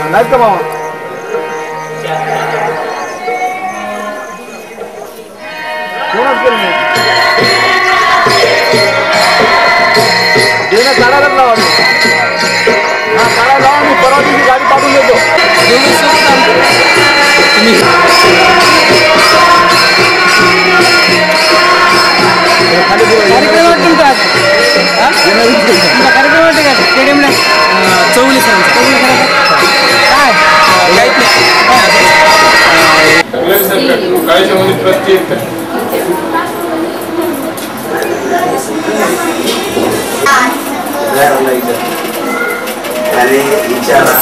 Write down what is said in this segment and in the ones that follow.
नाहीत का मामा कोणाच केलं नाही देणं काढायलाच लावा हा काढायला लावा मी परवा दिवशी गाडी पाठवून देतो कार्यक्रम तुमचा कार्यक्रम वाटते का स्टेडियमला चौली अरे विचारा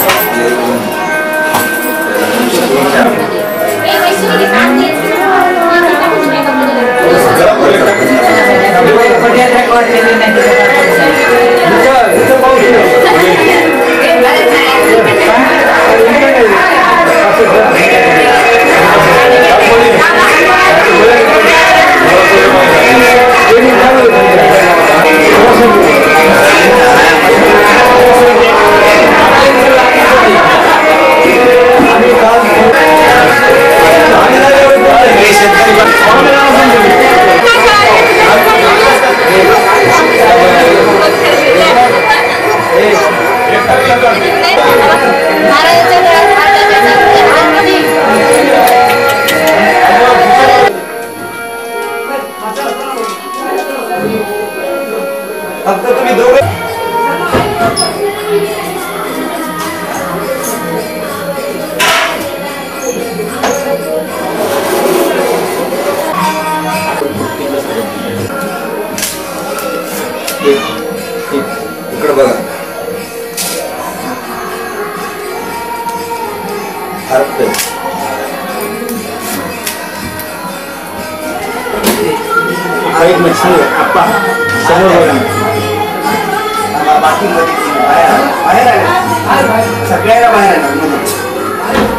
फक्त तुम्ही दोघे इकडे बघा हा एक मच्छी आप्पा समोर बघा बाकी बाहेर आले सगळ्याला बाहेर आलं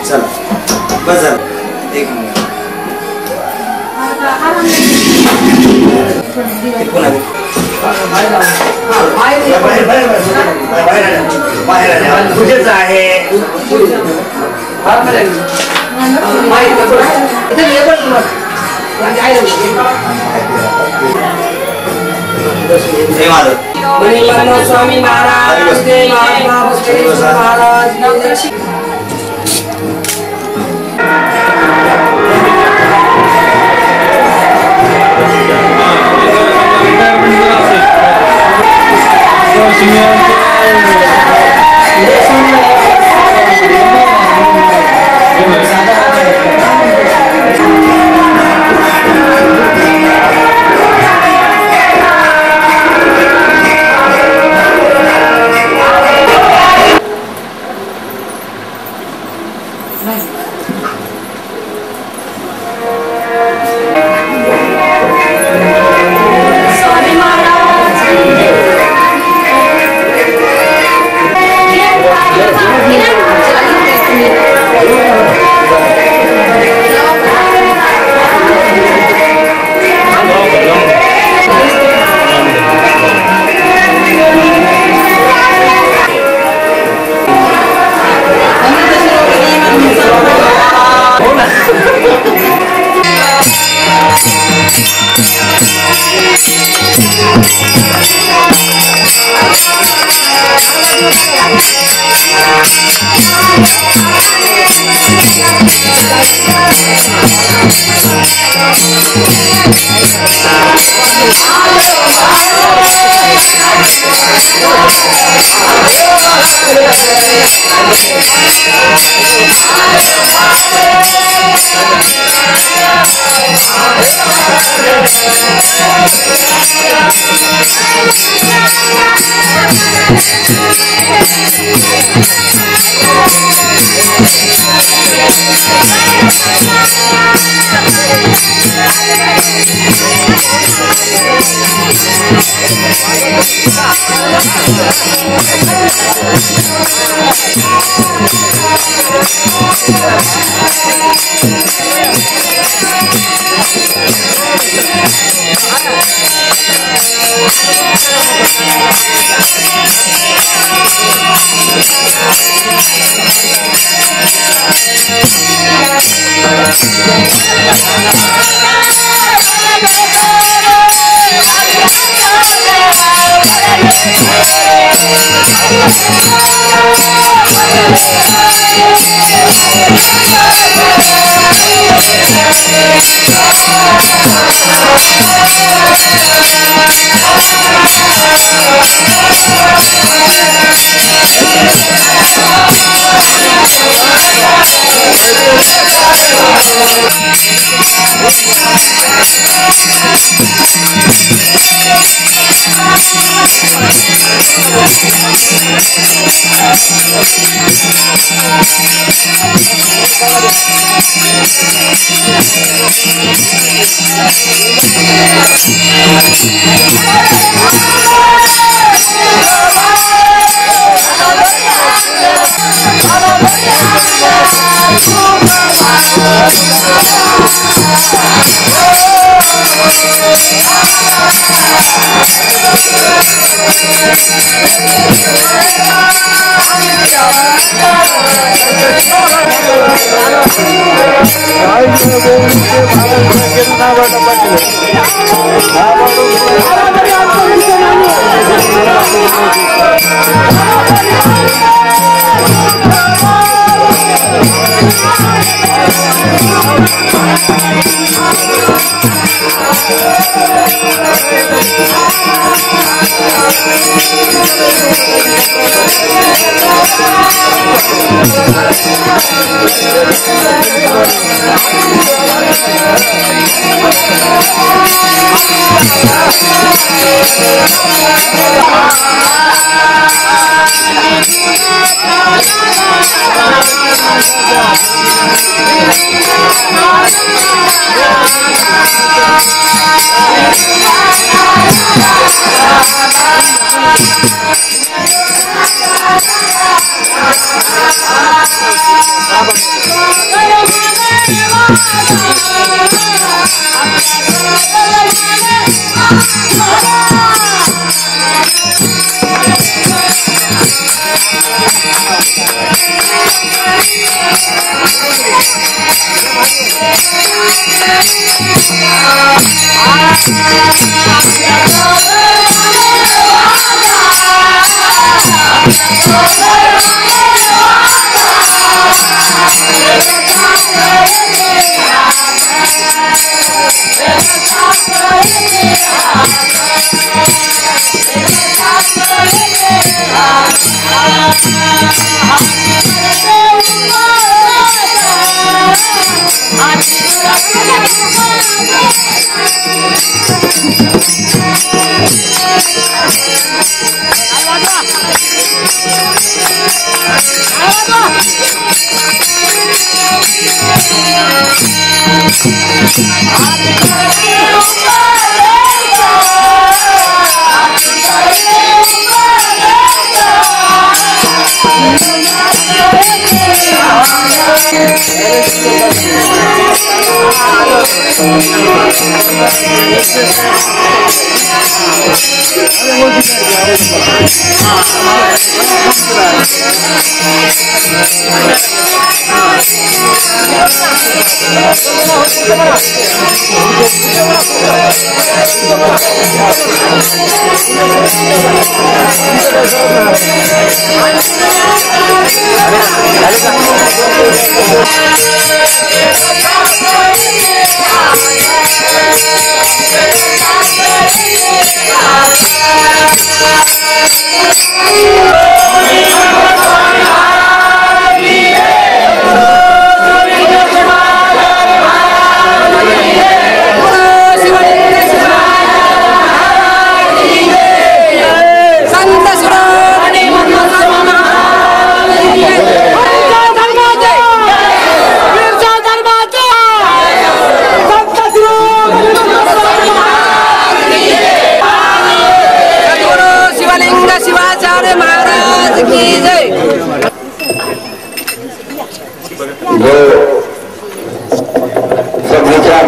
चला बस झालं एक मिनिट तुझेच आहे स्वामी महाराज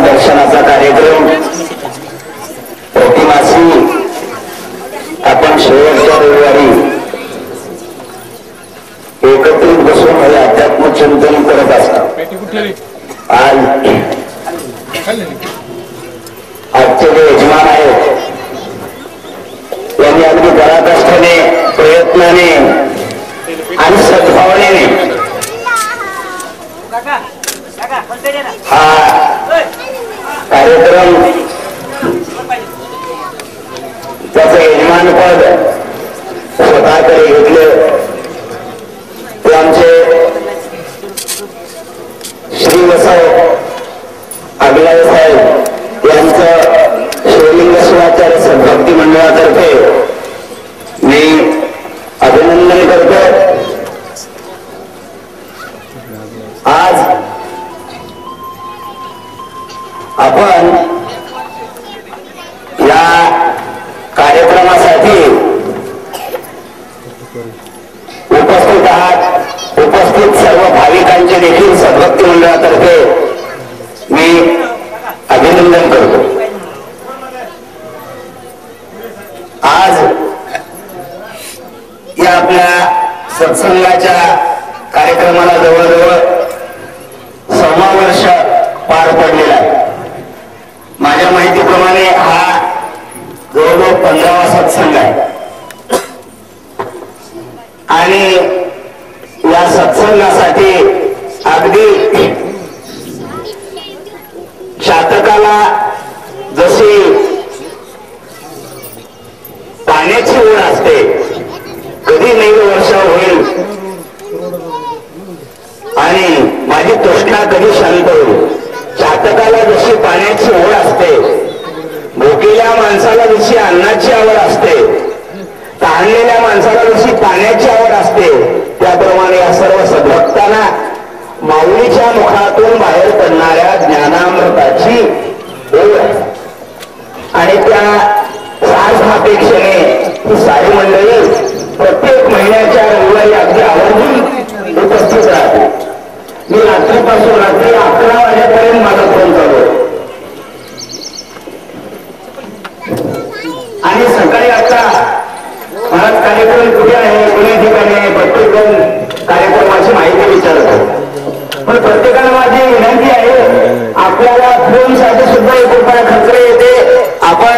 दर्शनाचा कार्यक्रम प्रतिमासी आपण शेवटच्या रविवारी एकत्रित बसून हे अध्यात्म चिंतन करत असतात. आज आजचे जे यजमान आहेत त्यांनी अगदी पराकाष्ठाने प्रयत्नाने आणि सद्भावनेने हा कार्यक्रम त्याचं यजमानपद स्वतःकडे घेतलं. ते आमचे श्री वसव अभिलाष साहेब यांचं शिवलिंग शिवाचार्य सद्भक्ती मंडळातर्फे मी अभिनंदन करतो. आज आपण या कार्यक्रमासाठी उपस्थित आहात. उपस्थित सर्व भाविकांचे देखील सद्भक्ती मंडळातर्फे मी अभिनंदन करतो. आज या आपल्या सत्संगाच्या कार्यक्रमाला जवळजवळ 6 वर्ष पार पडलेला आहे. माझ्या माहितीप्रमाणे हा जवळजवळ 15वा सत्संग आहे आणि या सत्संगासाठी अगदी शातकाला जशी पाण्याची ओढ असते, कधी नैव वर्षा होईल आणि माझी तृष्णा कधी शांत होईल, चातकाला जशी पाण्याची ओढ असते, भुकेल्या माणसाला जशी अन्नाची आवड असते, तहानलेल्या माणसाला जशी पाण्याची आवड असते, त्याप्रमाणे या सर्व सद्भक्तांना माऊलीच्या मुखातून बाहेर पडणाऱ्या ज्ञानामृताची ओढ आणि त्या सार्थापेक्षेने ही सारी मंडळी प्रत्येक महिन्याच्या रविवारी अगदी आवर्जून उपस्थित राहते. मी रात्रीपासून रात्री 11 वाजेपर्यंत माझा फोन चालू आहे आणि सकाळी आता महाराज कार्यक्रम कुठे आहे, कुठे ठिकाणी आहे, प्रत्येक जण कार्यक्रमाची माहिती विचारत आहे. पण प्रत्येकाला माझी विनंती आहे, आपल्याला फोन साठी सुद्धा 1 रुपया खर्च येते. आपण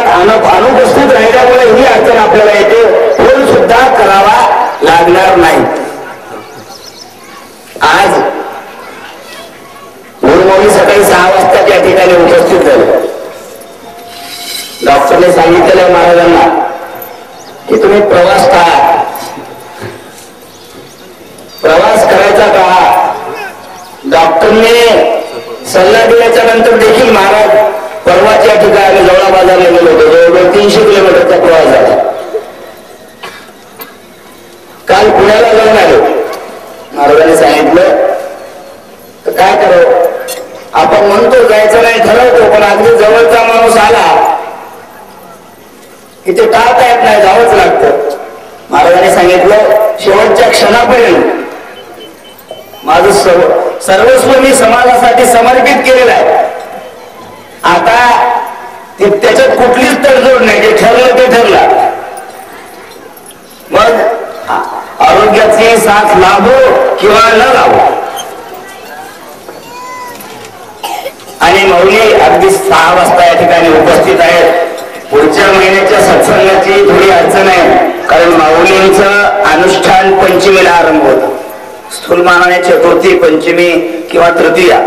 अनुपस्थित राहिल्यामुळे ही अडचण आपल्याला येते. फोन सुद्धा करावा लागणार नाही. आज गुरुमौली सकाळी 6 वाजता त्या ठिकाणी उपस्थित झाले. डॉक्टरने सांगितलेलं महाराजांना की तुम्ही प्रवास करा, प्रवास करायचा का. डॉक्टरने सल्ला दिल्याच्या नंतर देखील महाराज परवाच्या ठिकाणी जवळा बाजारला गेलो होतो. जवळजवळ 300 किलोमीटरचा प्रवास झाला. काल पुण्याला जाऊन आलो. महाराजांनी सांगितलं तर काय करावं, आपण म्हणतो जायचं नाही ठरवतो, पण अगदी जवळचा माणूस आला की ते टाळता येत नाही, जावंच लागतं. महाराजांनी सांगितलं शेवटच्या क्षणापर्यंत माझं सर्वस्व मी समाजासाठी समर्पित केलेलं आहे. आता त्याच्यात कुठलीच तडजोड नाही. जे ठरलं ते ठरलं. मग आरोग्याची साथ लाभो किंवा न लाभो. आणि माऊली अगदी 6 वाजता या ठिकाणी उपस्थित आहेत. पुढच्या महिन्याच्या सत्संगाची थोडी अडचण आहे, कारण माऊलींचं अनुष्ठान पंचमीला आरंभ होतं. स्थूलमानाने चतुर्थी, पंचमी किंवा तृतीया,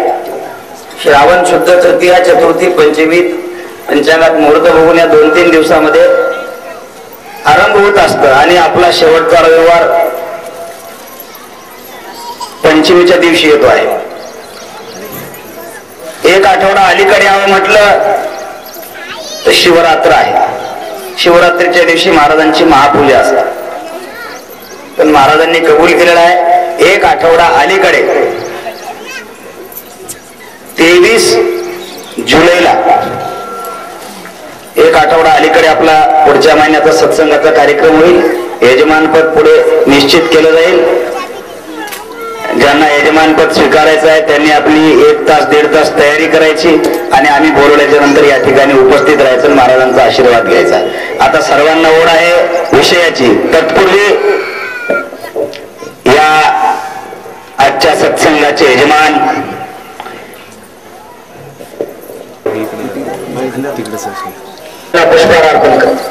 श्रावण शुद्ध तृतीया, चतुर्थी, पंचमी पंचांगात मुहूर्त बघून या 2-3 दिवसामध्ये आरंभ होत असतं. आणि आपला शेवटचा रविवार पंचमीच्या दिवशी येतो आहे. एक आठवडा अलीकडे यावं म्हटलं तर शिवरात्र आहे. शिवरात्रीच्या दिवशी महाराजांची महापूजा असतात. पण महाराजांनी कबूल केलेला आहे एक आठवडा अलीकडे 23 जुलैला एक आठवडा अलीकडे आपला पुढच्या महिन्याचा सत्संगाचा कार्यक्रम होईल. यजमानपद पुढे निश्चित केलं जाईल. ज्यांना यजमानपद स्वीकारायचं आहे त्यांनी आपली 1 तास 1.5 तास तयारी करायची आणि आम्ही बोलवल्याच्या नंतर या ठिकाणी उपस्थित राहायचं, महाराजांचा आशीर्वाद घ्यायचा. आता सर्वांना ओढ आहे विषयाची. तत्पूर्वी या आजच्या सत्संगाचे यजमान पुष्पहार अर्पण करतो.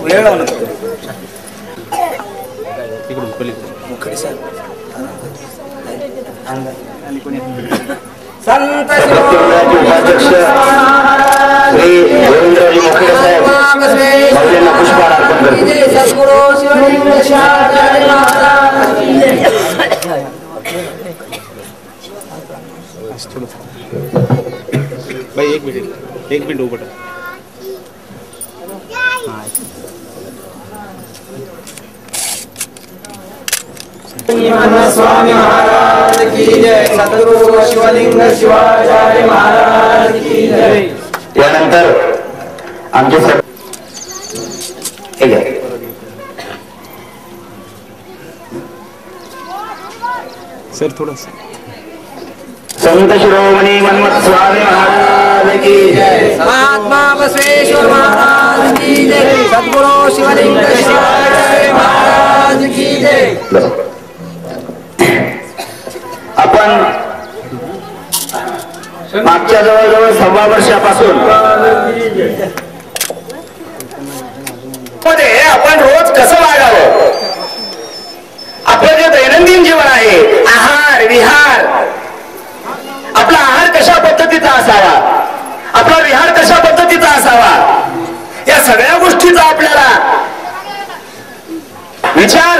वेळ लावून संत उपाध्यक्ष श्री गोविंदरावजी मोखरे साहेब आपल्याला पुष्पहार अर्पण करतो. भाई एक मिनट उभं राहा. स्वामी महाराज की जय. सद्गुरु शिवलिंग शिवाचार्य महाराज की जय. यानंतर आमचे सर थोडं संत शिरोमणी मन्मथ स्वामी महाराज की जय. महात्मा बसवेश्वर महाराज की जय. सद्गुरु शिवलिंग शिवाचार्य महाराज की जय. आपण मागच्या जवळजवळ 1.25 वर्षापासून मध्ये आपण रोज कसं वागावं, आपलं जे दैनंदिन जीवन आहे, आहार विहार, आपला आहार कशा पद्धतीचा असावा, आपला विहार कशा पद्धतीचा असावा, या सगळ्या गोष्टीचा आपल्याला विचार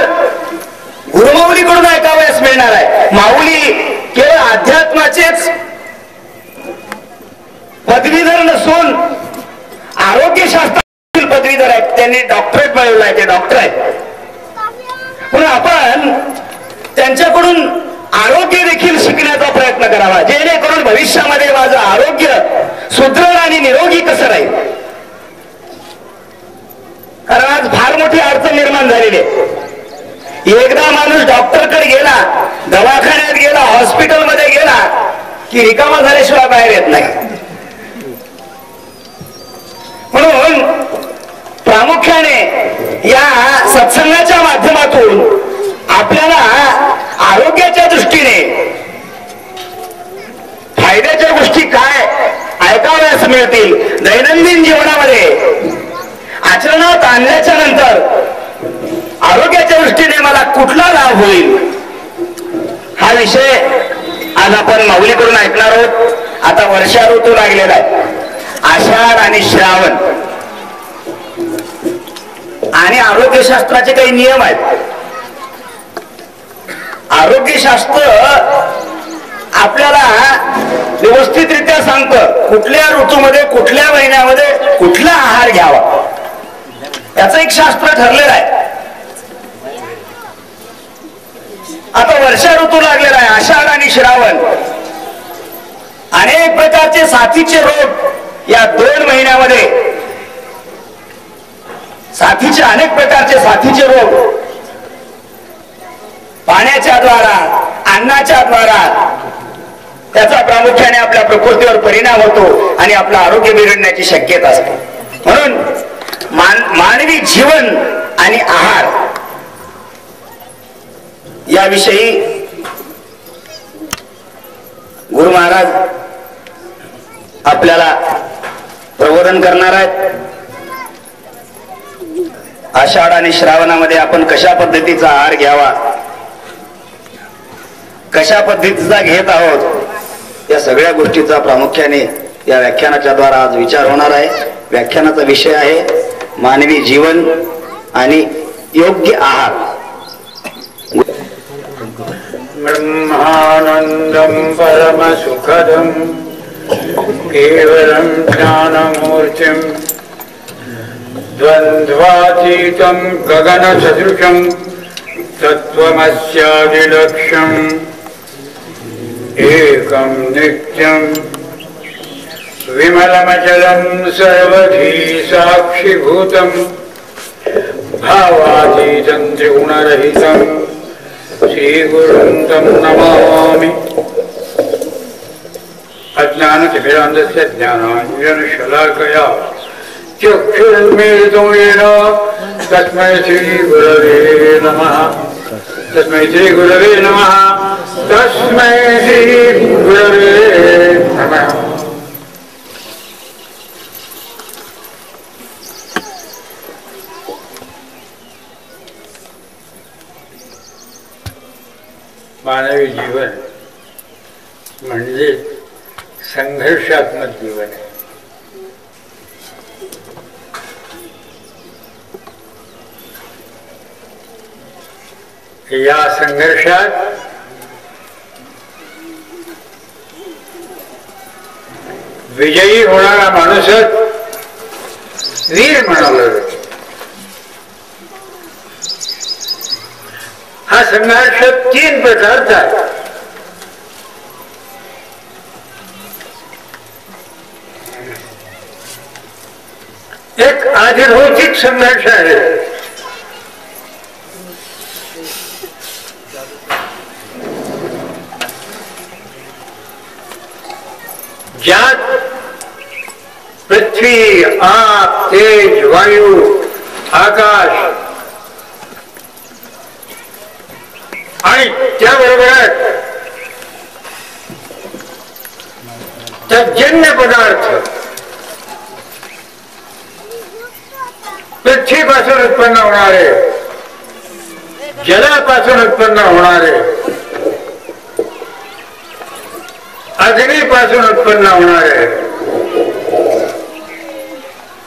गुरुमाऊलीकडून ऐकावयास मिळणार आहे. माऊली केवळ अध्यात्माचेच पदवीधर नसून आरोग्यशास्त्रातील पदवीधर आहेत. त्यांनी डॉक्टरेट मिळवलं आहे, ते डॉक्टर आहेत. म्हणून आपण त्यांच्याकडून आरोग्य देखील शिकण्याचा प्रयत्न करावा, जेणेकरून भविष्यामध्ये माझं आरोग्य सुदृढ आणि निरोगी कसं राहील. कारण आज फार मोठी अडचण निर्माण झालेली आहे. एकदा माणूस डॉक्टरकडे गेला, दवाखान्यात गेला, हॉस्पिटलमध्ये गेला की रिकामा झाल्याशिवाय बाहेर येत नाही. म्हणून प्रामुख्याने या सत्संगाच्या माध्यमातून आपल्याला आरोग्याच्या दृष्टीने फायद्याच्या गोष्टी काय ऐकाव्यास मिळतील, दैनंदिन जीवनामध्ये आचरणात आणल्याच्या नंतर आरोग्याच्या दृष्टीने मला कुठला लाभ होईल, हा विषय आज आपण माऊलीकडून ऐकणार आहोत. आता वर्षा ऋतू लागलेला आहे. आषाढ आणि श्रावण आणि आरोग्यशास्त्राचे काही नियम आहेत. आरोग्यशास्त्र आपल्याला व्यवस्थितरित्या सांगतं कुठल्या ऋतूमध्ये, कुठल्या महिन्यामध्ये कुठला आहार घ्यावा, याचं एक शास्त्र ठरलेलं आहे. आता वर्षा ऋतू लागलेला आहे, आषाढ आणि श्रावण. अनेक प्रकारचे साथीचे रोग या 2 महिन्यामध्ये, अनेक प्रकारचे साथीचे रोग पाण्याच्या द्वारात, अन्नाच्या द्वारात त्याचा प्रामुख्याने आपल्या प्रकृतीवर परिणाम होतो आणि आपलं आरोग्य बिघडण्याची शक्यता असते. म्हणून मानवी जीवन आणि आहार याविषयी गुरु महाराज आपल्याला प्रबोधन करणार आहेत. आषाढ आणि श्रावणामध्ये आपण कशा पद्धतीचा आहार घ्यावा, कशा पद्धतीचा घेत आहोत, या सगळ्या गोष्टीचा प्रामुख्याने या व्याख्यानाच्या द्वारा आज विचार होणार आहे. व्याख्यानाचा विषय आहे मानवी जीवन आणि योग्य आहार. ब्रह्मानंदं परम सुखदं केवलं ज्ञानमूर्तिं द्वन्द्वातीतं गगनसदृशं तत्त्वमस्यादिलक्ष्यम् एकं नित्यं विमलमचलं सर्वधी साक्षिभूतं भावातीतं त्रिगुणरहितं श्रीगुरुं तं नमामि. अज्ञानतिमिरान्धस्य ज्ञानाञ्जनशलाकया चक्षुरुन्मीलितं येन तस्मै श्रीगुरवे नमः. तस्मै श्रीगुरवे नमः. तस्मै श्रीगुरवे नमः. मानवी जीवन म्हणजे संघर्षात्मक जीवन आहे. या संघर्षात विजयी होणारा माणूसच वीर म्हणाला जातो. हा संघर्ष 3 प्रकारचा आहे. एक आधिभौतिक संघर्ष आहे. ज्यात पृथ्वी, आप, तेज, वायू, आकाश आणि त्याबरोबर तज्जन्य पदार्थ पृथ्वीपासून उत्पन्न होणारे, जलापासून उत्पन्न होणारे, अग्नीपासून उत्पन्न होणारे,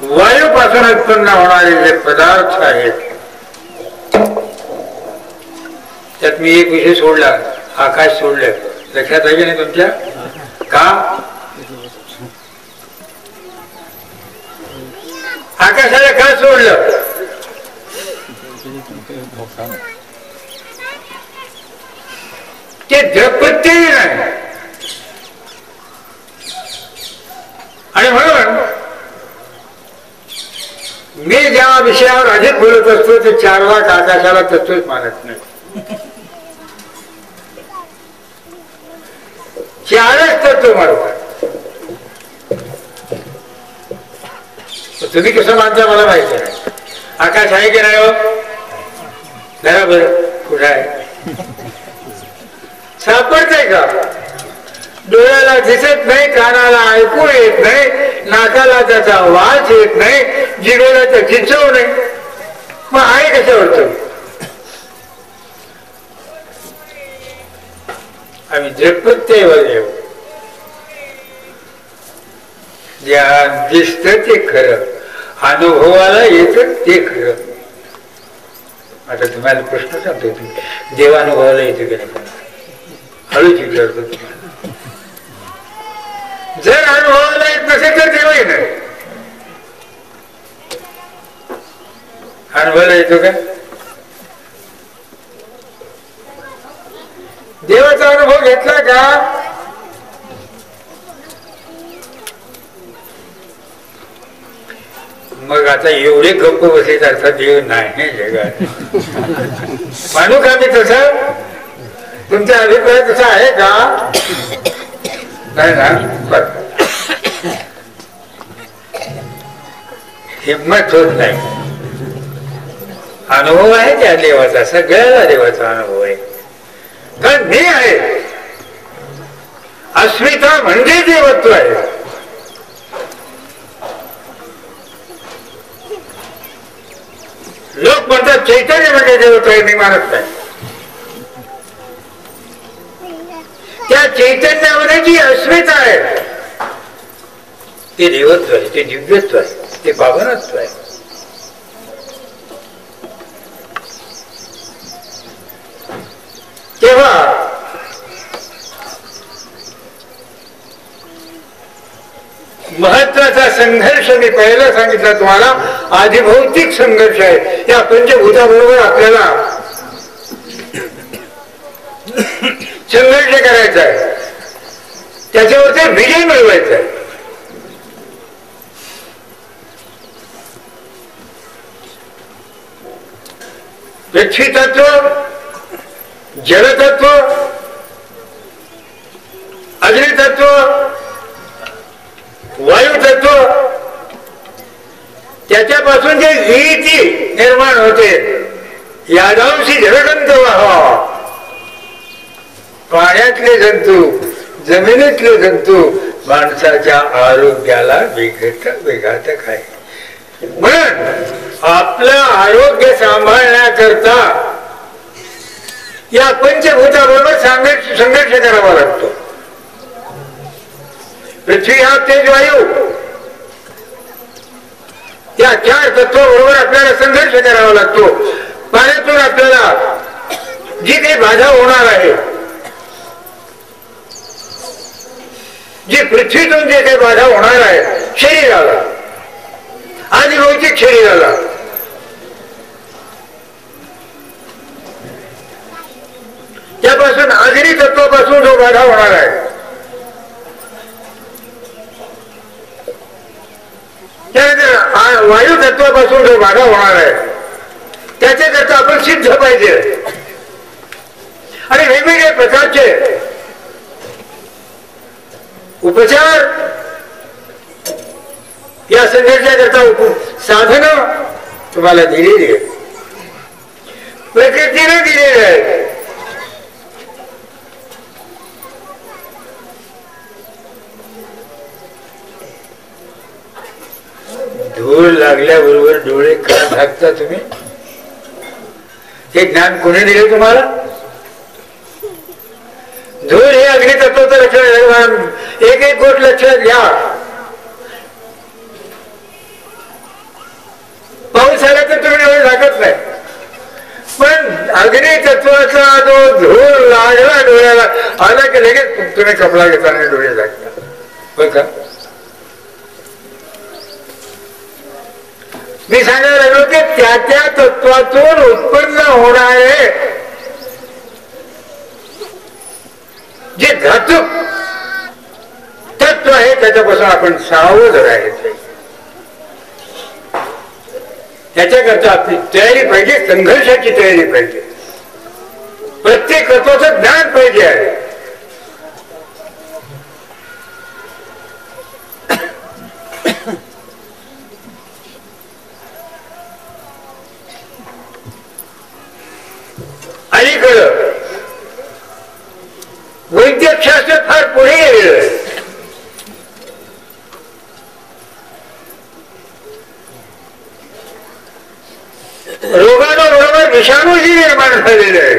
वायूपासून उत्पन्न होणारे जे पदार्थ आहेत त्यात मी एक विषय सोडला, आकाश सोडलं. लक्षात आहे की नाही तुमच्या? का आकाशाला का सोडलं? ते द्रपत्यही नाही. आणि म्हणून मी ज्या विषयावर अधिक बोलत असतो ते 4 लाख आकाशाला तत्वच मानत नाही. 4च तत्व मानतात. तुम्ही कसं मानता मला माहिती नाही. आकाश आहे की नाही हो? बरोबर. कुठं आहे? सापडतंय का? डोळ्याला दिसत नाही, कानाला ऐकू येत नाही, नाकाला त्याचा वास येत नाही, जिभेला त्याची चव नाही. मग आहे कशावर? आम्ही द्रपत्यवर येऊ. ज्या दिसत ते खरं, अनुभवाला येत ते खरं. आता तुम्हाला प्रश्न सांगतो, देवानुभवाला येते की नाही? हळूच विचारतो तुम्हाला. जर अनुभवाला येत नसेल तर देवही नाही. अनुभवाला येतो का? देवाचा अनुभव घेतला का? मग आता एवढे गप्प बसायचं अर्थात देव नाही जगात. मानू का मी तसं? तुमचा अभिप्राय तसा आहे का? नाही ना? बरं, हिंमत होत नाही. अनुभव आहे त्या देवाचा, सगळ्याला देवाचा अनुभव आहे. कारण मी आहे, अस्मिता म्हणजे देवत्व आहे. लोक म्हणतात चैतन्य म्हणजे देवत्व आहे, मी मानत नाही. त्या चैतन्यामध्ये जी अस्मिता आहे ते देवत्व आहे, ते दिव्यत्व आहे, ते पावनत्व आहे. तेव्हा महत्वाचा संघर्ष मी पहिला सांगितला तुम्हाला, आधिभौतिक संघर्ष आहे. या पंचभूताबरोबर आपल्याला संघर्ष करायचा आहे, त्याच्यावरती विजय मिळवायचा आहे. पृथ्वी तत्व, जलतत्व, अग्नितत्व, वायू तत्व, त्याच्यापासून जे विहिती निर्माण होते, यादांशी जलजंत व्हावा, पाण्यातले जंतू, जमिनीतले जंतू माणसाच्या आरोग्याला विघातक आहे. म्हणून आपलं आरोग्य सांभाळण्याकरता या पंचभूताबरोबर संघर्ष करावा लागतो. पृथ्वी, हा तेज, वायू, या 4 तत्वाबरोबर आपल्याला संघर्ष करावा लागतो. पाण्यातून आपल्याला जी काही बाधा होणार आहे, जी पृथ्वीतून जे काही बाधा होणार आहे शरीराला, आधिभौतिक शरीराला, त्यापासून अग्नी तत्वापासून जो बाधा होणार आहे, त्यानंतर वायू तत्वापासून जो बाधा होणार आहे, त्याच्याकरता आपण सिद्ध पाहिजे. आणि वेगवेगळ्या प्रकारचे उपचार या संघर्षाकरता साधनं तुम्हाला दिलेली आहेत, प्रकृतीने दिलेली आहेत. धूळ लागल्याबरोबर डोळे का झाकता तुम्ही? हे ज्ञान कोणी दिले तुम्हाला? धूळ हे अग्नितत्वाचं लक्षण. एक एक गोष्ट लक्षात घ्या. पाऊस आला तर तुम्ही डोळे झाकत नाही, पण अग्नितत्वाचा जो धूळ लागला डोळ्याला आला की लगेच तुम्ही कपडा घेताना डोळे झाकता. बरं का? मी सांगायला लागलो की त्या त्या तत्वातून उत्पन्न होणारे जे धातुक तत्व आहे त्याच्यापासून आपण सावध राहायचं. त्याच्याकरता आपली तयारी पाहिजे, संघर्षाची तयारी पाहिजे, प्रत्येक तत्वाचं ज्ञान पाहिजे आहे. अलीकडं वैद्यकशास्त्र फार पुढे गेलेलं आहे. रोगाबरोबर विषाणूही निर्माण झालेले आहे.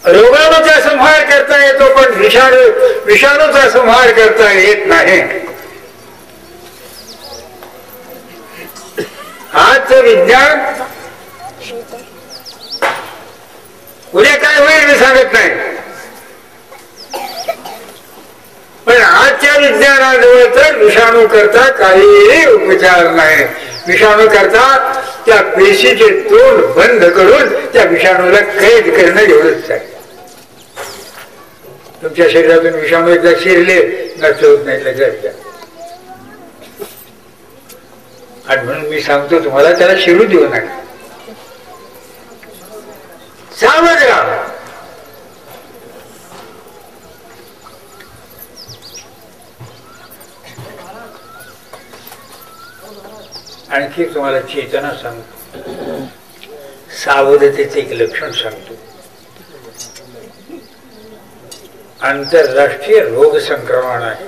रोगाचा संहार करता येतो, पण विषाणूचा संहार करता येत नाही. आजचं विज्ञान उद्या काय होईल मी सांगत नाही, पण आजच्या विज्ञानाजवळ तर विषाणू करता काहीही उपचार नाही. विषाणू करता त्या पेशीचे तोंड बंद करून त्या विषाणूला कैद करणं एवढंच आहे. तुमच्या शरीरातून विषाणू एकदा शिरले नष्ट होत नाही. लक्षात घ्या. आणि म्हणून मी सांगतो तुम्हाला, त्याला शिरू देऊ नका, सावध राहा. आणखी तुम्हाला चेतना सांगतो, सावधतेचे एक लक्षण सांगतो. आंतरराष्ट्रीय रोग संक्रमण आहे.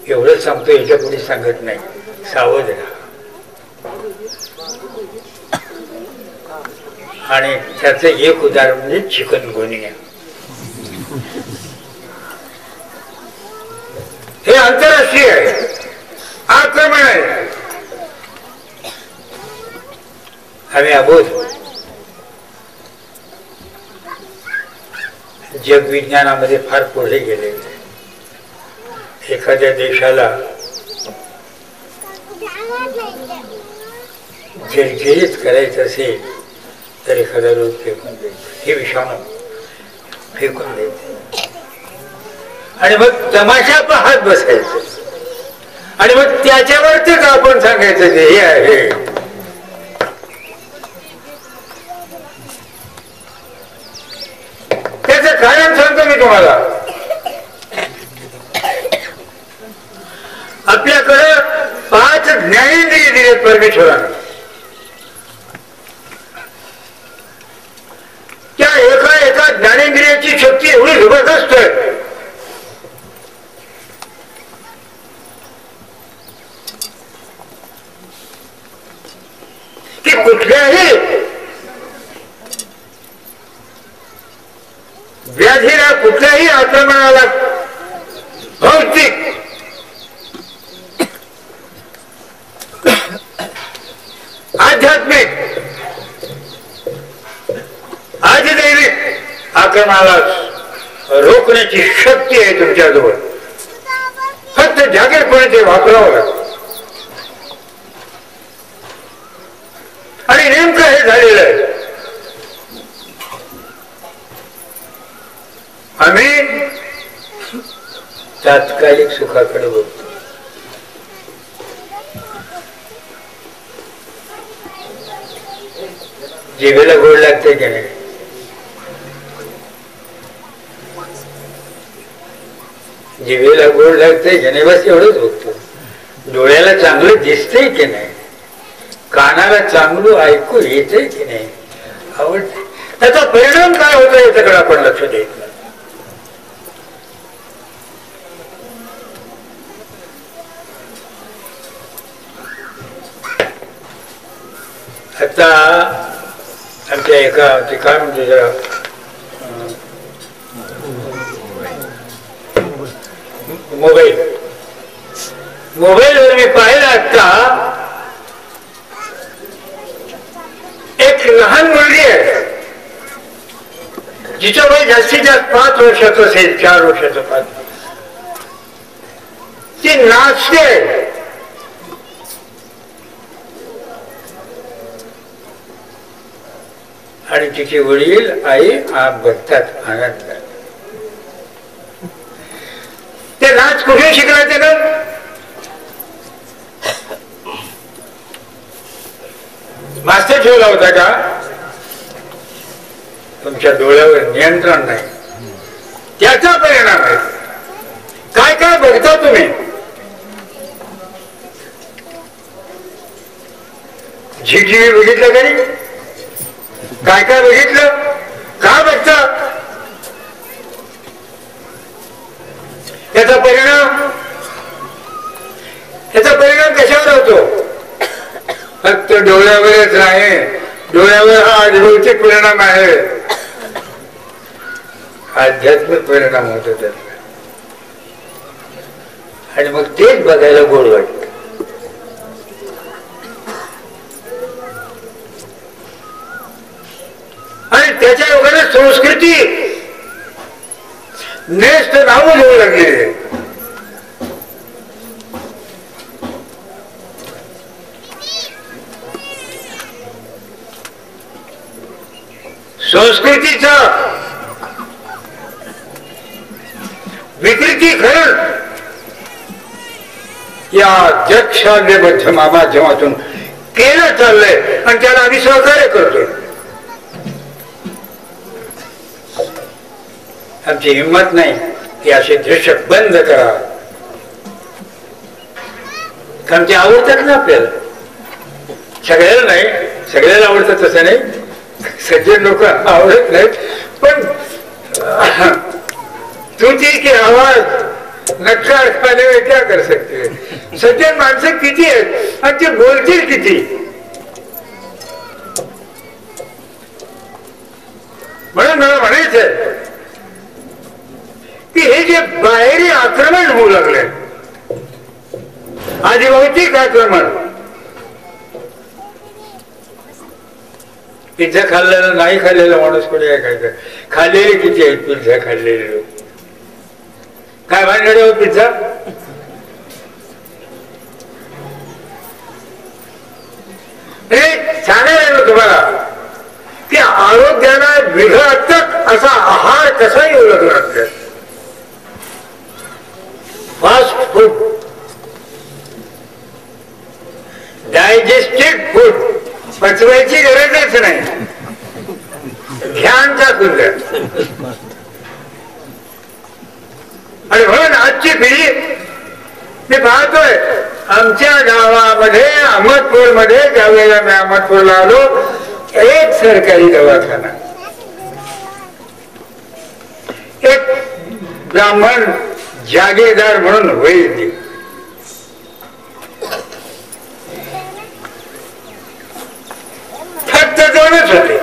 एवढंच सांगतो, याच्या पुढे सांगत नाही. सावध राहा. आणि त्याचं एक उदाहरण म्हणजे चिकनगुनिया. हे आंतरराष्ट्रीय आहे, आक्रमण आहे. आम्ही अबोध जगविज्ञानामध्ये फार पुढे गेले. एखाद्या देशाला जर्जरित करायचं असेल तर एखादा रोग फेकून द्यायचा, हे विषाणू फेकून द्यायचे आणि मग तमाशा पाहत बसायचं. आणि मग त्याच्यावरतीच आपण सांगायचं जे हे आहे. त्याचं कारण सांगतो मी तुम्हाला. आपल्याकडं 5 ज्ञानेंद्रिय दिलेत परमेश्वरानं. त्या एका ज्ञानेंद्रियाची शक्ती एवढी जबरदस्त आहे की कुठल्याही व्याधीला, कुठल्याही आक्रमणाला भौतिक आध्यात्मिक आधिदैविक आक्रमणाला रोखण्याची शक्ती आहे तुमच्याजवळ. फक्त जागीरपणे ते वापरावं लागतं. आणि नेमकं हे झालेलं आहे. आम्ही तात्कालिक सुखाकडे बघतो. जिभेला गोड लागते की नाही? जिभेला गोड लागते की नाही, बस एवढंच बघतो. डोळ्याला चांगलं दिसतंय की नाही, कानाला चांगलं ऐकू येतंय की नाही, आवडते. त्याचा परिणाम काय होतो याच्याकडे आपण लक्ष देत नाही. आता आमच्या एका ते काय म्हणतो जरा मोबाईलवर मी पाहिलं आता एक लहान मुलगी आहे जिचं वय जास्तीत जास्त 5 वर्षाचं असेल, 4 वर्षाचं 5. ती नाचते. आणि तिचे वडील आई आप बघतात आनंदात. ते नाच कुठे शिकला त्यानं? मास्तर ठेवला होता का? तुमच्या डोळ्यावर नियंत्रण नाही, त्याचा परिणाम आहे. काय काय बघता तुम्ही? झी टीव्ही बघितलं का नाही? काय काय बघितलं? का बघता? त्याचा परिणाम कशावर होतो? फक्त डोळ्यावरच नाही, डोळ्यावर हा आध्यात्मिक परिणाम आहे. आध्यात्मिक परिणाम होतो त्याचा. आणि मग तेच बघायला गोड वाटत. आणि त्याच्या वगैरे संस्कृती नेस्त नावं घेऊ लागली. संस्कृतीचा विकृतीकरण या जगशाल्यबद्ध माध्यमातून केलं चाललंय आणि त्याला आम्ही सहकार्य करतोय. आमची हिंमत नाही की असे दृश्य बंद करा. कारण ते आवडतात ना आपल्याला. सगळ्याला नाही, सगळ्याला आवडतं तसं नाही, सज्जन लोक आवडत नाहीत. पण तुझी की आवाज नकार खाने में क्या कर सकते. सज्जन माणसं किती आहेत आणि ते बोलतील किती. म्हणून मला म्हणायचंय की हे जे बाहेरी आक्रमण होऊ लागले, आधी भौतिक आक्रमण, पिझ्झा खाल्लेला नाही खाल्लेला माणूस कोणी आहे काय, खाल्लेले किती आहेत पिझ्झा खाल्लेले लोक. काय भानगड हो पिझ्झा. सांगायला ना तुम्हाला की आरोग्याला विघातक असा आहार कसा येऊ लागला. फास्ट फूड, डायजेस्टेड फूड, पचवायची गरजच नाही, ध्यानचा सुंदर. आणि म्हणून आजची पिढी मी पाहतोय आमच्या गावामध्ये अहमदपूर मध्ये, ज्यावेळेला मी अहमदपूरला आलो, एक सरकारी दवाखाना, एक ब्राह्मण जागेदार म्हणून होईल, फक्त दोनच होते.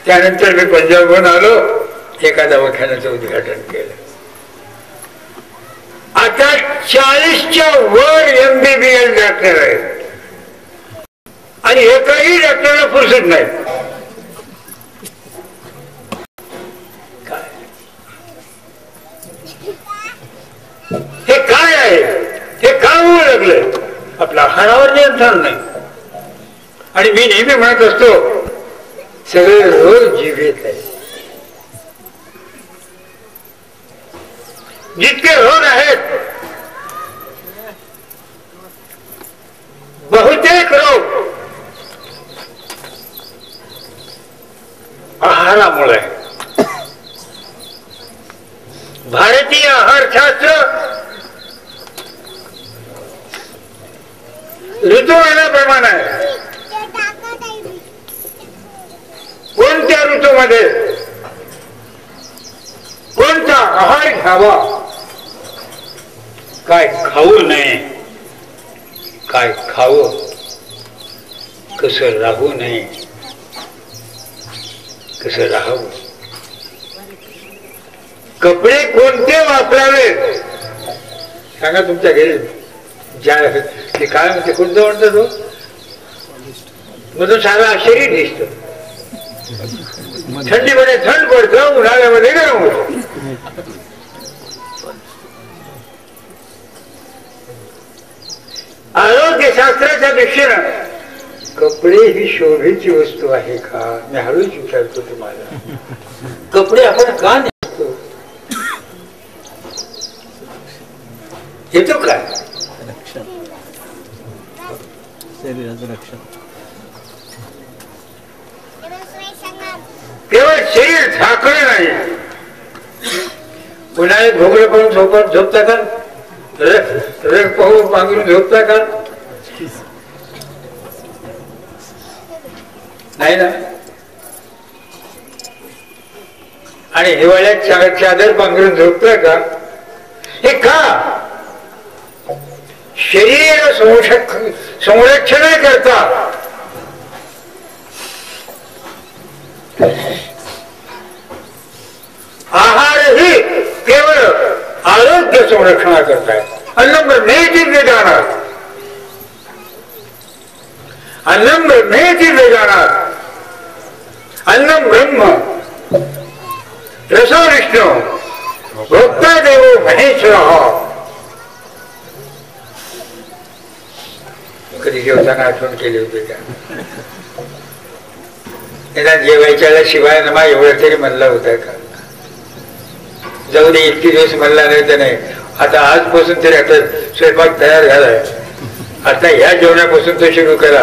त्यानंतर मी पंजाबहून आलो, एका दवाखान्याचं उद्घाटन केलं. आता 40च्या वर MBBS डॉक्टर आहेत आणि एकाही डॉक्टरला फुरसत नाही. हे काय आहे, हे का होऊ लागलंय. आपल्या आहारावर नियंत्रण नाही. आणि मी नेहमी म्हणत असतो सगळे रोग जीवित आहे. जितके रोग आहेत, बहुतेक रोग आहारामुळे. भारतीय आहारशास्त्र ऋतुमानाप्रमाणे आहे. कोणत्या ऋतूमध्ये कोणता आहार घ्यावा, काय खाऊ नये, काय खावं, कसं राहू नये, कसं राहावं, कपडे कोणते वापरावे. सांगा तुमच्या घरी ज्या ते काय म्हणते, कोणतं म्हणतात तो, मधून सारा शरीर दिसतं. थंडीमध्ये थंड पडतं, उन्हाळ्यामध्ये गरम होतं. आरोग्यशास्त्राच्या दृष्टीनं कपडे ही शोभेची वस्तू आहे का. मी हळूच विचारतो तुम्हाला, कपडे आपण का नेसतो. येतो काय शरीराचं रक्षण. केवळ शरीर झाकणं नाही. उन्हाळ्यात भोगलं पाहून झोपता का, रग पाहून पांघरून झोपता का, नाही ना. आणि हिवाळ्यात चादर पांघरून झोपता का. हे का, शरीर संरक्षण करता. आहार ही केवळ आरोग्य संरक्षणा करताय. अन्नम ब्रह्मेति वेदानात्, अन्नम ब्रह्मेति वेदानात्, अन्नम ब्रह्म रसो विष्णु भोक्ता देवो महेश्वरः. कधी जेवताना आठवण केली होती का? निदान जेवायच्या शिवाय नमा एवढं तरी म्हणला होता का? जाऊ दे, इतके दिवस म्हणला नाही तर नाही, आता आजपासून तरी आता स्वयंपाक तयार झालाय, आता ह्या जेवणापासून तो सुरू करा.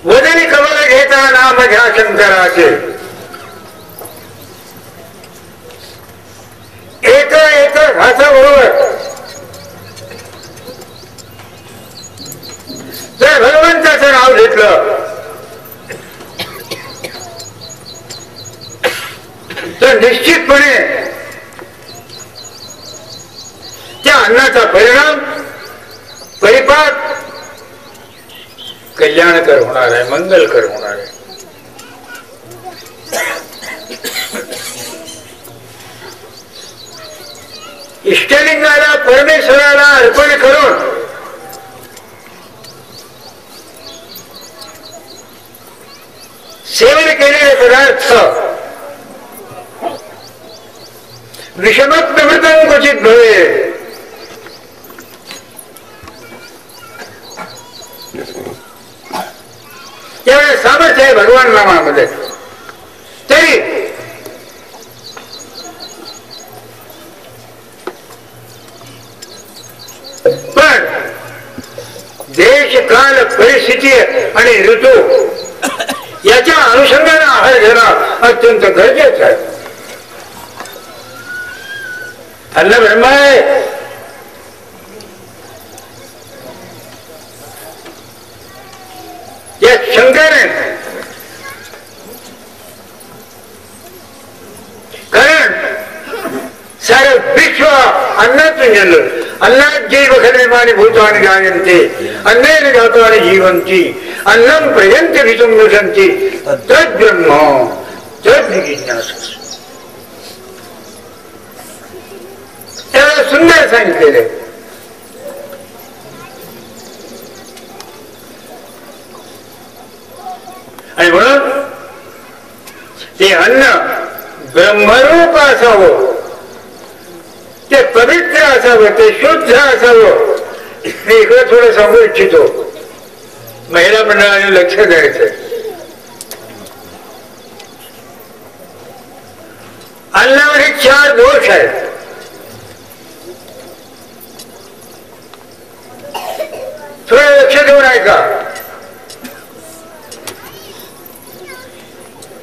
वदनी कमल घेता नाम घ्या शंकराचे, एक एक घासाबरोबर जर भगवंताचं नाव घेतलं तर निश्चितपणे त्या अन्नाचा परिणाम परिपाक कल्याणकर होणार आहे, मंगलकर होणार आहे. इष्टलिंगाला परमेश्वराला अर्पण करून सेवन केलेले पदार्थ विषमत्व मृतं क्वचित भवे. त्यावेळेस सामर्थ्य आहे भगवान नामामध्ये. तरी पण देश काल परिस्थिती आणि ऋतू याच्या अनुषंगाने आहार घेणं अत्यंत गरजेचं आहे. अन्न ब्रह्म आहे. या शंकाने, कारण सारं विश्व अन्नातून जन्मलं. अन्नात जीव खनिर्माणी भूतानि जायन्ते, अन्नेन जातानि जीवन्ति, अन्नं प्रयन्ति भितुं नुशन्ति, तद्ब्रह्म तद्जिज्ञासु. त्याला सुंदर सांगितलेले. आणि म्हणून ते अन्न ब्रह्मरूप असावं, ते पवित्र असावं, ते शुद्ध असावं. मी इकडे थोडं सांगू इच्छितो. महिला मंडळाने लक्ष द्यायचंय. अन्नामध्ये 4 दोष आहेत. थोडं लक्ष देऊन ऐका.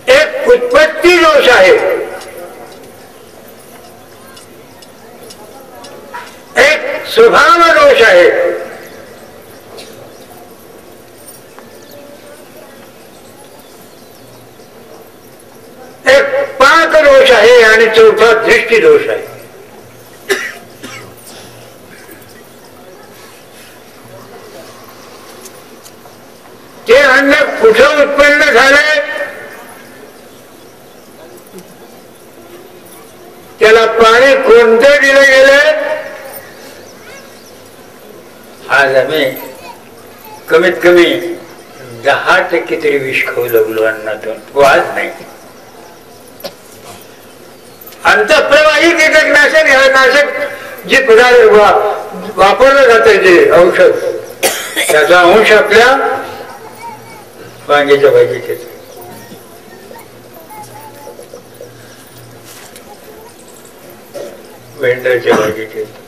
एक उत्पत्ती दोष आहे, एक स्वभाव दोष आहे, एक पाक दोष आहे आणि चौथा दृष्टी दोष आहे. ते अन्न कुठं उत्पन्न झालंय, त्याला पाणी कोणतं दिलं गेलंय. आज आम्ही कमीत कमी 10% तरी विष खाऊ लागलो अन्नातून. वाद नाही. अंतःप्रवाही कीटकनाशक, नाशक जे पदार्थ वापरलं जातं, जे औषध, त्याचा अंश आपल्या वांग्याच्या भाजीत येतो. भेंड्याच्या भाजीत येतो.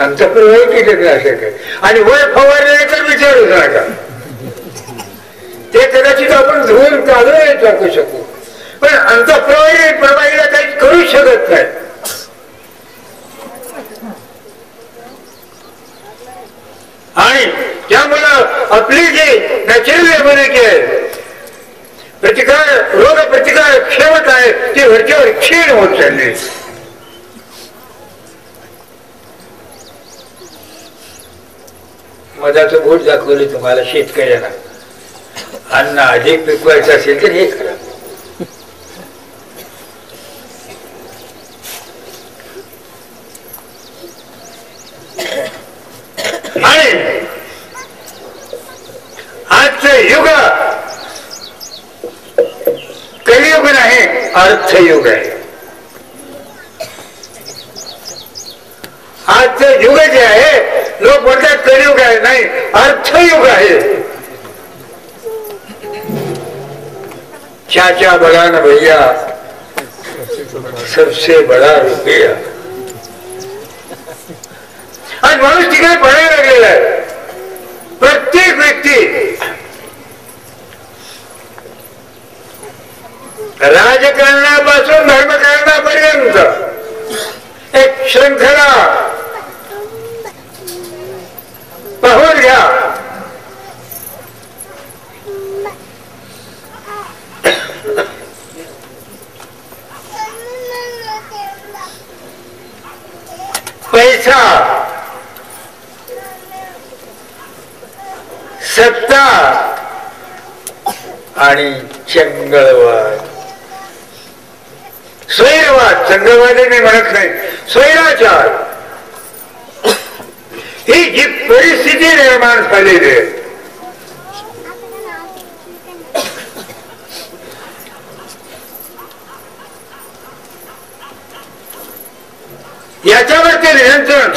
अंतःप्रवाही कीटकनाशक आहे. आणि वर फवारले तर विचारू नका. ते कदाचित आपण धुवून काढून टाकू शकू, पण अंतःप्रवाहीला काही करू शकत नाही. आणि त्यामुळं आपली जी नॅचरल इम्युनिटी आहे, प्रतिकार, रोग प्रतिकार क्षमता आहे, ती वरच्यावर क्षीण होत चालली. मधाचं बोट दाखवलं तुम्हाला शेतकऱ्यांना. अन्न अधिक पिकवायचं असेल तर हे करा. आणि आजचं युग कलियुग नाही, अर्थयुग आहे. आजचं युग जे आहे, लोक बोलतात कलियुग आहे, नाही, अर्थयुग आहे. चाचा बडा न भैया सबसे बडा रुपया. आज माणूस तिकडे पडायला लागलेला आहे. प्रत्येक व्यक्ती राजकारणापासून धर्मकारणापर्यंत एक श्रृंखला पाहून घ्या. पैसा, सत्ता आणि चंगळवाद. स्वैरवाद, चंगळवाद मी म्हणत नाही, स्वैराचार, ही जी परिस्थिती निर्माण झालेली आहे, याच्यावरती नियंत्रण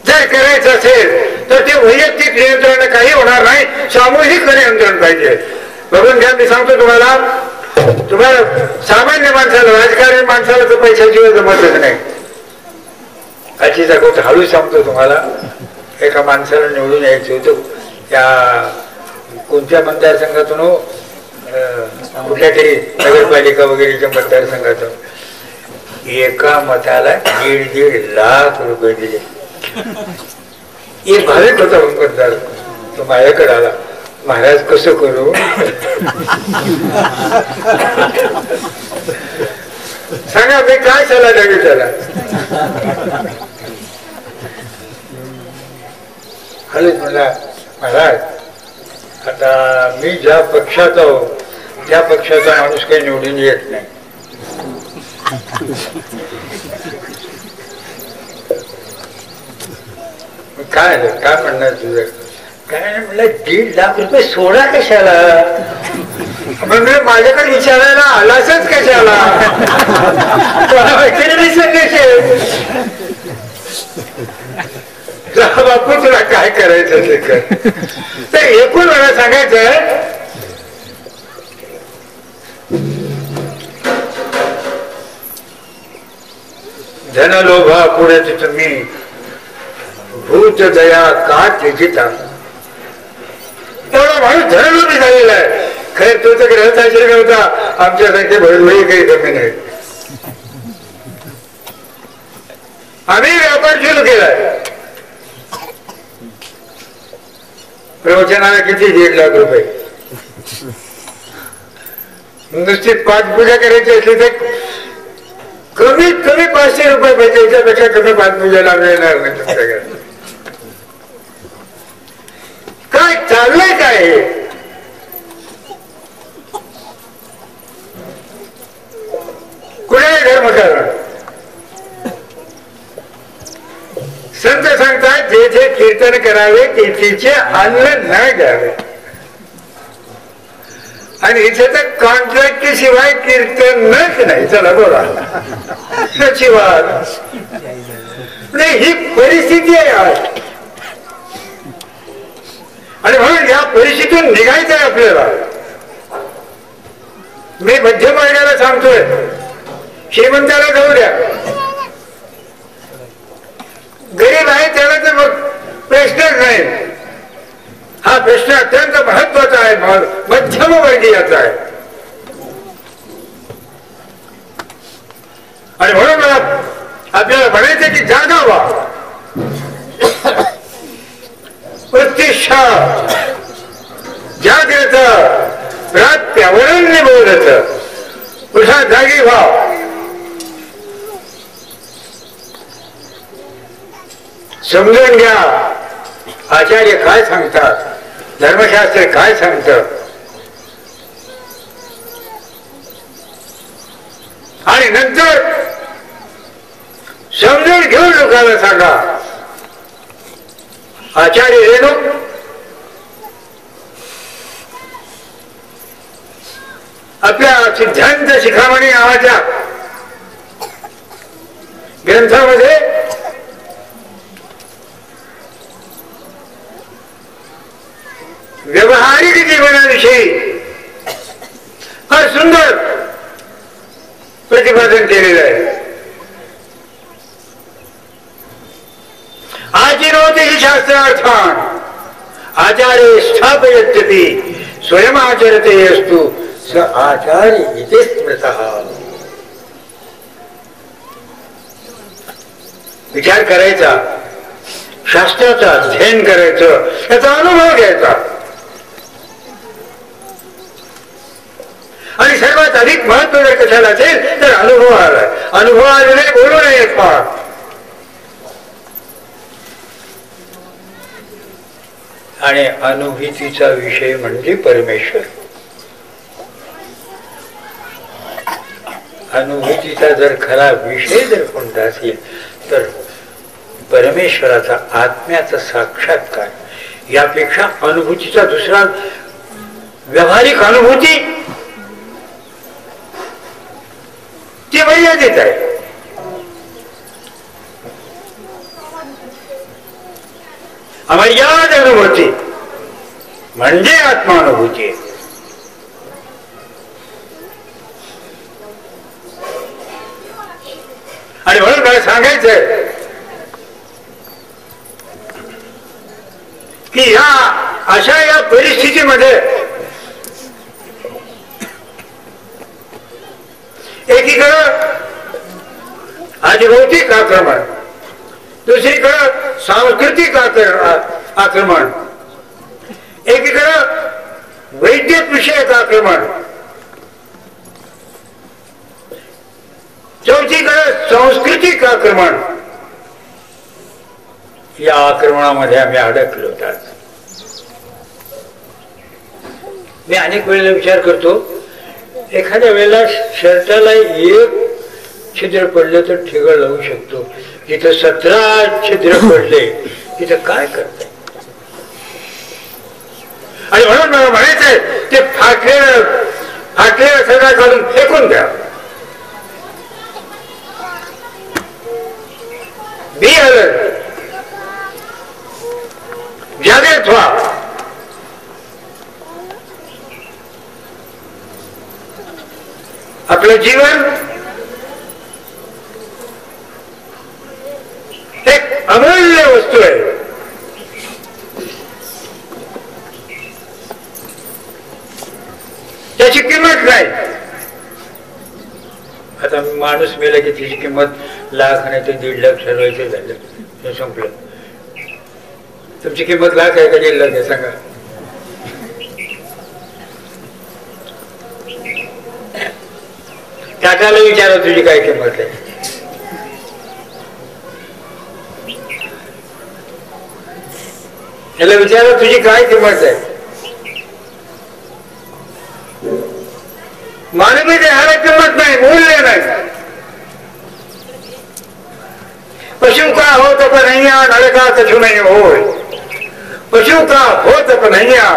जर करायचं असेल तर ते वैयक्तिक नियंत्रण काही होणार नाही, सामूहिक नियंत्रण पाहिजे. बघून घ्या, मी सांगतो तुम्हाला सामान्य माणसाला, राजकारणी माणसाला तर पैशाशिवाय जमतच नाही. आजची गोष्ट हळू सांगतो तुम्हाला. एका माणसाला निवडून यायचं होतं, त्या कोणत्या मतदारसंघातून, कुठल्या तरी नगरपालिका वगैरेच्या मतदारसंघातून, एका मताला 1.5 लाख रुपये दिले. एक भाविक होता मतदार, तो माझ्याकडे आला, महाराज कसं करू, सांगा, मी काय सल्ला द्यावी त्याला. हळूच म्हणला, महाराज आता मी ज्या पक्षाचा हो त्या पक्षाचा माणूस काही निवडून येत नाही. काय म्हणणार तुझं? काय म्हणलं, 1.5 लाख रुपये सोडा कशाला, म्हणजे माझ्याकडे विचारायला आलासच कशाला, बापू तुला काय करायचं ते कर. तर एकूण मला सांगायचं, धनलोभा पुढे तुम्ही भूत दया का त्याचिता. एवढा माणूस धनलोभी झालेला आहे. खरं तो तर ग्रहस्थाश्रमी होता, आमच्यासारखे भरभरी काही कमी नाही. आम्ही व्यापार सुरू केलाय. प्रवचनाला किती 1.5 लाख रुपये. नुसती पाठपूजा करायची असली तर कमीत कमी 500 रुपये पाहिजे, याच्यापेक्षा कमी पाठपूजाला मिळणार नाही तुमच्याकडे. काय चाललंय काय? कुणाला धर्मकारण संत सांगतात, जे जे कीर्तन करावे तिथे अन्न न घ्यावे. आणि इथे तर कॉन्ट्रॅक्ट शिवाय कीर्तनच नाही. चला बोला, सचिवाद नाही, ही परिस्थिती आहे आज. आणि म्हणून या परिस्थितीतून निघायचं आहे आपल्याला. मी मध्यम वर्गाला सांगतोय, श्रीमंताला जाऊ द्या, गरीब आहे त्याला तर मग प्रश्नच नाही. हा प्रश्न अत्यंत महत्वाचा आहे, मध्यम वर्गीयाचा आहे. आणि म्हणून आपल्याला म्हणायचं की जागा व्हा, प्रतिष्ठा जागृत प्राप्यावरण्य बोलत, उठा जागी व्हा. समजून घ्या आचार्य काय सांगतात, धर्मशास्त्र काय सांगतं. आणि नंतर समजून घेऊन लोकांना सांगा. आचार्य रेणू आपल्या सिद्धांत शिखामणी नावाच्या ग्रंथामध्ये व्यवहारिक जीवनाविषयी फार सुंदर प्रतिपादन केलेलं आहे. आचरोति हि शास्त्रार्थान् आचार्य स्थापयत्यपि स्वयं आचरते अस्तु स आचार्य इति स्मृतः. विचार करायचा, शास्त्राचा अध्ययन करायचं, त्याचा अनुभव घ्यायचा आणि सर्वात अधिक महत्व जर कशाला असेल तर अनुभव आला. अनुभव आलेले बोलू नयेत. पहा, आणि अनुभूतीचा विषय म्हणजे परमेश्वर. अनुभूतीचा जर खरा विषय जर कोणता असेल तर परमेश्वराचा, आत्म्याचा साक्षात्कार. यापेक्षा अनुभूतीचा दुसरा व्यावहारिक अनुभूती ती मर्यादित आहे. अमर्याद अनुभूती म्हणजे आत्मानुभूती आहे. आणि म्हणून मला सांगायचंय की ह्या अशा या परिस्थितीमध्ये एकीकडं आदिभौतिक आक्रमण, दुसरीकडं सांस्कृतिक आक्रमण, एकीकडं वैद्यक विषयक आक्रमण, चौथीकडं सांस्कृतिक आक्रमण. या आक्रमणामध्ये आम्ही अडकलो होतात. मी अनेक वेळेला विचार करतो, एखाद्या वेळेला शर्टाला एक छिद्र पडलं तर ठिगळ लावू शकतो, जिथं 17 छिद्र पडले तिथं काय करताय? आणि म्हणून मला म्हणायचंय ते फाटलेलं सगळं काढून फेकून द्या. बी अलर्ट, जागृत व्हा. आपलं जीवन एक अमूल्य वस्तू आहे. त्याची किंमत नाही. आता माणूस मेला की त्याची किंमत लाख नाही तर 1.5 लाख ठरवायचं झालं, हे संपलं. तुमची किंमत लाख आहे का 1.5 लाख आहे सांगा? टाटाला विचारा तुझी काय किंमत आहे. याला विचारा तुझी काय किंमत आहे. मानवी देहाला किंमत नाही, मूल्य नाही. पशु का हो तो कन्हैया नरका कछु नहीं होय. पशु का हो तो कन्हैया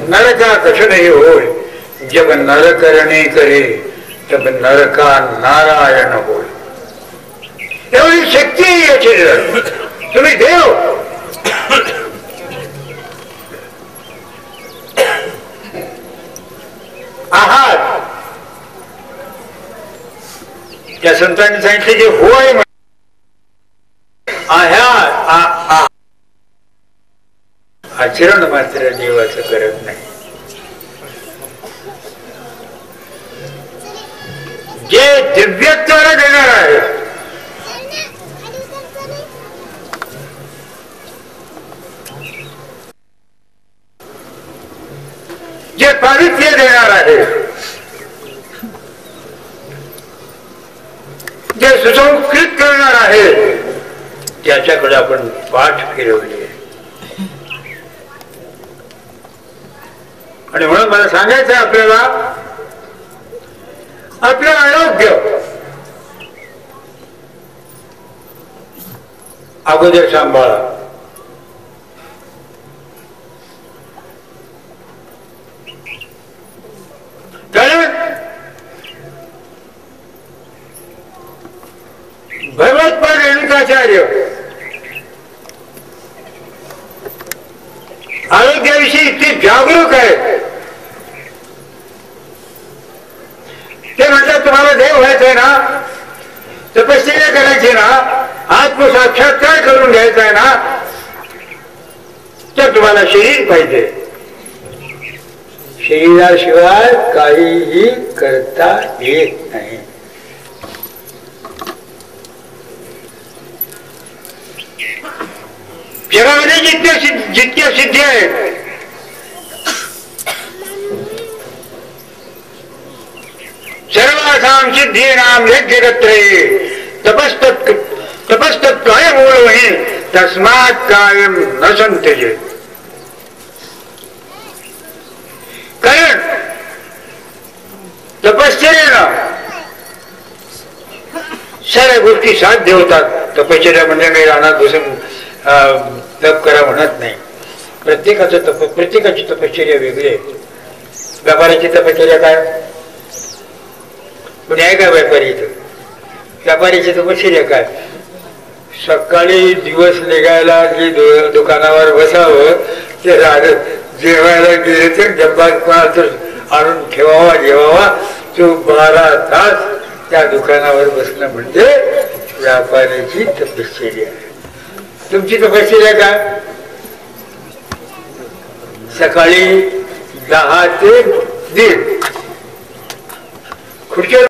नरका कछु नहीं होय. जब नर करणे करे तब नरका नारायण होय. एवढी शक्ती याची. तुम्ही देव आहात. त्या संतांनी सांगितले की होय आचरण मात्र देवाचं करत नाही. जे दिव्यत्वाला देणार आहे, जे पावित्र्य देणार आहे, जे सुसंस्कृत करणार आहे, त्याच्याकडे आपण पाठ फिरवली. आणि म्हणून मला सांगायचं आपल्याला, आपलं आरोग्य अगोदर सांभाळा. कारण कार्य आरोग्याविषयी इतके जागरूक आहे. ते म्हणतात तुम्हाला देव व्हायचंय ना, तपश्चर्या करायची ना, आत्मसाक्षात्कार करून घ्यायचा आहे ना, तर तुम्हाला शरीर पाहिजे. शरीराशिवाय काहीही करता येत नाही. जगामध्ये जितक्या सिद्धी आहेत सर्वासां सिद्धीनां यज्ञगत्रे तपस्तत् कायम मूलमहि तस्मात् कायम न संत्यजेत. कारण तपश्चर्यानं साऱ्या गोष्टी साध्य होतात. तपश्चर्या म्हणजे काही रानात बसून तप करा म्हणत नाही. प्रत्येकाची तपश्चर्या वेगळी आहे. व्यापाराची तपश्चर्या काय, कोणी आहे का व्यापारी इथं? व्यापारीची तपश्चर्या काय, सकाळी दिवस निघायला की दुकानावर बसावं, ते जेवायला गेले तर डब्बा तर आणून ठेवावा जेवावा, तो 12 तास त्या दुकानावर बसणं म्हणजे व्यापाऱ्याची तपश्चर्या आहे. तुमची तपश्चर्या काय, सकाळी 10 ते 1:30 खुर्ची